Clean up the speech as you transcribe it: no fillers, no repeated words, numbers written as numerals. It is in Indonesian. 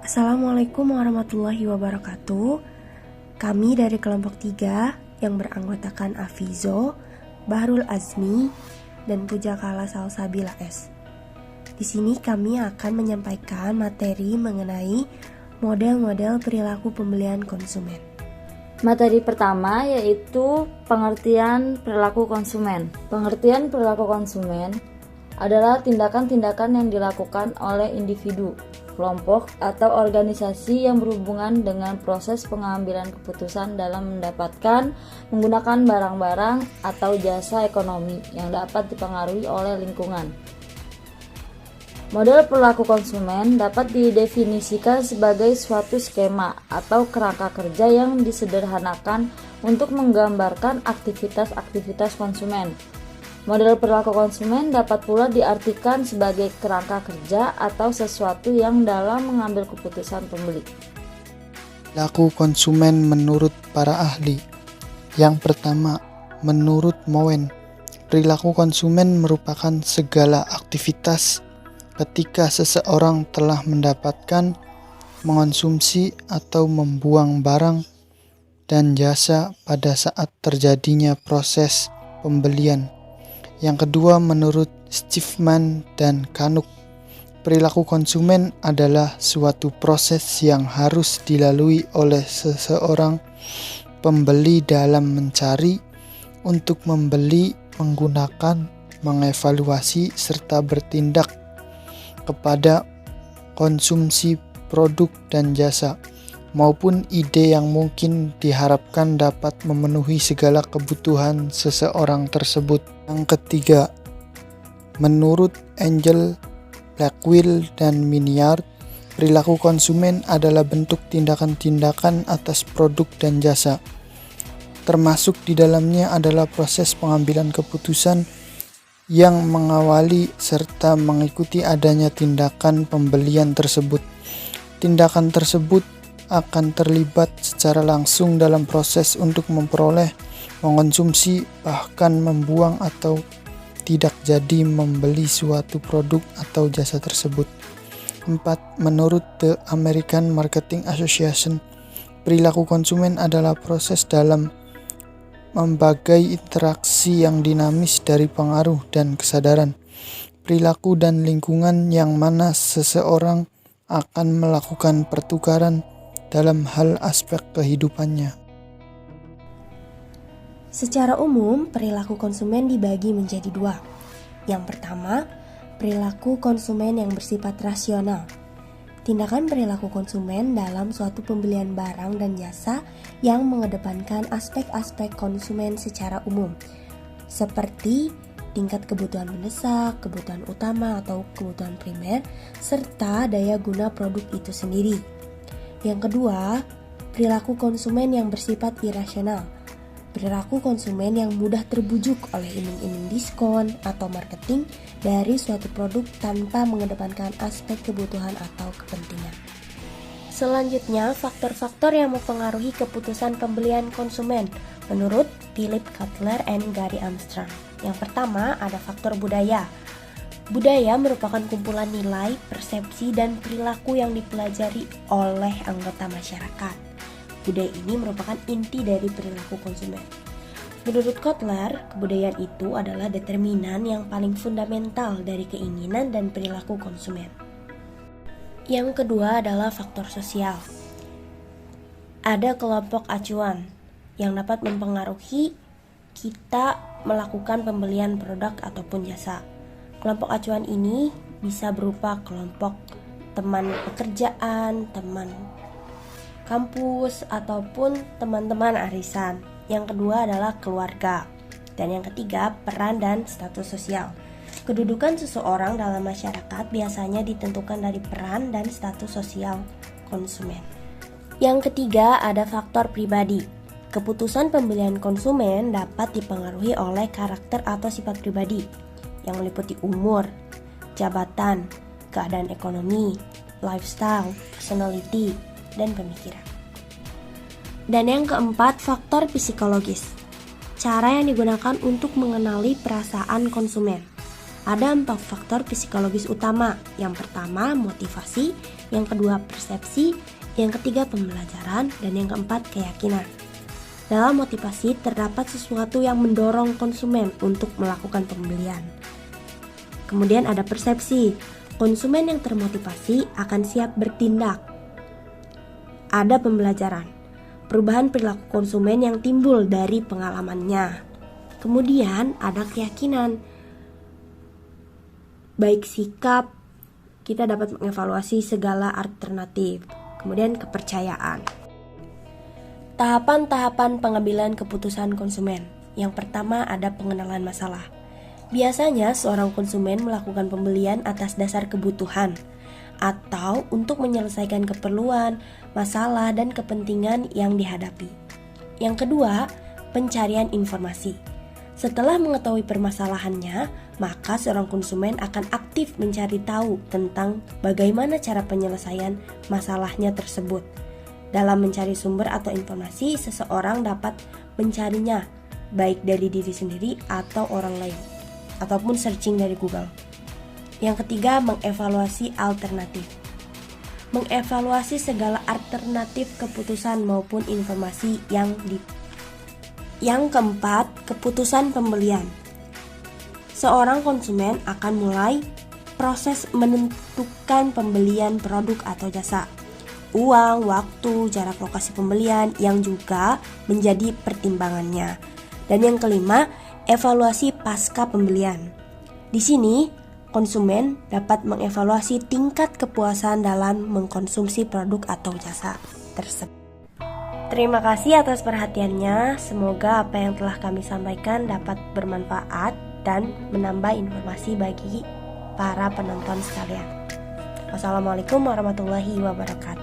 Assalamualaikum warahmatullahi wabarakatuh. Kami dari kelompok 3 yang beranggotakan Afizo, Bahrul Azmi, dan Pujakala Salsabila S. Di sini kami akan menyampaikan materi mengenai model-model perilaku pembelian konsumen. Materi pertama yaitu pengertian perilaku konsumen. Pengertian perilaku konsumen adalah tindakan-tindakan yang dilakukan oleh individu, kelompok, atau organisasi yang berhubungan dengan proses pengambilan keputusan dalam mendapatkan, menggunakan barang-barang atau jasa ekonomi yang dapat dipengaruhi oleh lingkungan. Model perilaku konsumen dapat didefinisikan sebagai suatu skema atau kerangka kerja yang disederhanakan untuk menggambarkan aktivitas-aktivitas konsumen. Model perilaku konsumen dapat pula diartikan sebagai kerangka kerja atau sesuatu yang dalam mengambil keputusan pembeli. Perilaku konsumen menurut para ahli. Yang pertama, menurut Moen, perilaku konsumen merupakan segala aktivitas ketika seseorang telah mendapatkan, mengonsumsi atau membuang barang dan jasa pada saat terjadinya proses pembelian. Yang kedua, menurut Schiffman dan Canuck, perilaku konsumen adalah suatu proses yang harus dilalui oleh seseorang pembeli dalam mencari, untuk membeli, menggunakan, mengevaluasi, serta bertindak kepada konsumsi produk dan jasa, maupun ide yang mungkin diharapkan dapat memenuhi segala kebutuhan seseorang tersebut. Yang ketiga, menurut Angel, Blackwell, dan Miniard, perilaku konsumen adalah bentuk tindakan-tindakan atas produk dan jasa. Termasuk di dalamnya adalah proses pengambilan keputusan yang mengawali serta mengikuti adanya tindakan pembelian tersebut. Tindakan tersebut akan terlibat secara langsung dalam proses untuk memperoleh, mengonsumsi, bahkan membuang atau tidak jadi membeli suatu produk atau jasa tersebut. 4. Menurut The American Marketing Association, perilaku konsumen adalah proses dalam membagai interaksi yang dinamis dari pengaruh dan kesadaran, perilaku dan lingkungan yang mana seseorang akan melakukan pertukaran dalam hal aspek kehidupannya. Secara umum, perilaku konsumen dibagi menjadi 2. Yang pertama, perilaku konsumen yang bersifat rasional. Tindakan perilaku konsumen dalam suatu pembelian barang dan jasa yang mengedepankan aspek-aspek konsumen secara umum, seperti tingkat kebutuhan mendesak, kebutuhan utama atau kebutuhan primer, serta daya guna produk itu sendiri. Yang kedua, perilaku konsumen yang bersifat irasional. Perilaku konsumen yang mudah terbujuk oleh iming-iming diskon atau marketing dari suatu produk tanpa mengedepankan aspek kebutuhan atau kepentingan. Selanjutnya, faktor-faktor yang mempengaruhi keputusan pembelian konsumen menurut Philip Kotler and Gary Armstrong. Yang pertama, ada faktor budaya. Budaya merupakan kumpulan nilai, persepsi, dan perilaku yang dipelajari oleh anggota masyarakat. Budaya ini merupakan inti dari perilaku konsumen. Menurut Kotler, kebudayaan itu adalah determinan yang paling fundamental dari keinginan dan perilaku konsumen. Yang kedua adalah faktor sosial. Ada kelompok acuan yang dapat mempengaruhi kita melakukan pembelian produk ataupun jasa. Kelompok acuan ini bisa berupa kelompok teman pekerjaan, teman kampus, ataupun teman-teman arisan. Yang kedua adalah keluarga. Dan yang ketiga, peran dan status sosial. Kedudukan seseorang dalam masyarakat biasanya ditentukan dari peran dan status sosial konsumen. Yang ketiga, ada faktor pribadi. Keputusan pembelian konsumen dapat dipengaruhi oleh karakter atau sifat pribadi yang meliputi umur, jabatan, keadaan ekonomi, lifestyle, personality, dan pemikiran. Dan yang keempat, faktor psikologis. Cara yang digunakan untuk mengenali perasaan konsumen. Ada 4 faktor psikologis utama. Yang pertama, motivasi. yang kedua persepsi, yang ketiga pembelajaran, dan yang keempat keyakinan. Dalam motivasi terdapat sesuatu yang mendorong konsumen untuk melakukan pembelian. Kemudian ada persepsi, konsumen yang termotivasi akan siap bertindak. Ada pembelajaran, perubahan perilaku konsumen yang timbul dari pengalamannya. Kemudian ada keyakinan, baik sikap, kita dapat mengevaluasi segala alternatif. Kemudian kepercayaan. Tahapan-tahapan pengambilan keputusan konsumen. Yang pertama ada pengenalan masalah. Biasanya seorang konsumen melakukan pembelian atas dasar kebutuhan atau untuk menyelesaikan keperluan, masalah, dan kepentingan yang dihadapi. Yang kedua, pencarian informasi. Setelah mengetahui permasalahannya, maka seorang konsumen akan aktif mencari tahu tentang bagaimana cara penyelesaian masalahnya tersebut. Dalam mencari sumber atau informasi, seseorang dapat mencarinya baik dari diri sendiri atau orang lain, ataupun searching dari Google. Yang ketiga, mengevaluasi alternatif. Mengevaluasi segala alternatif keputusan maupun informasi yang Yang keempat, keputusan pembelian. Seorang konsumen akan mulai proses menentukan pembelian produk atau jasa. Uang, waktu, jarak lokasi pembelian yang juga menjadi pertimbangannya. Dan yang kelima, evaluasi pasca pembelian. Di sini, konsumen dapat mengevaluasi tingkat kepuasan dalam mengkonsumsi produk atau jasa tersebut. Terima kasih atas perhatiannya. Semoga apa yang telah kami sampaikan dapat bermanfaat dan menambah informasi bagi para penonton sekalian. Wassalamualaikum warahmatullahi wabarakatuh.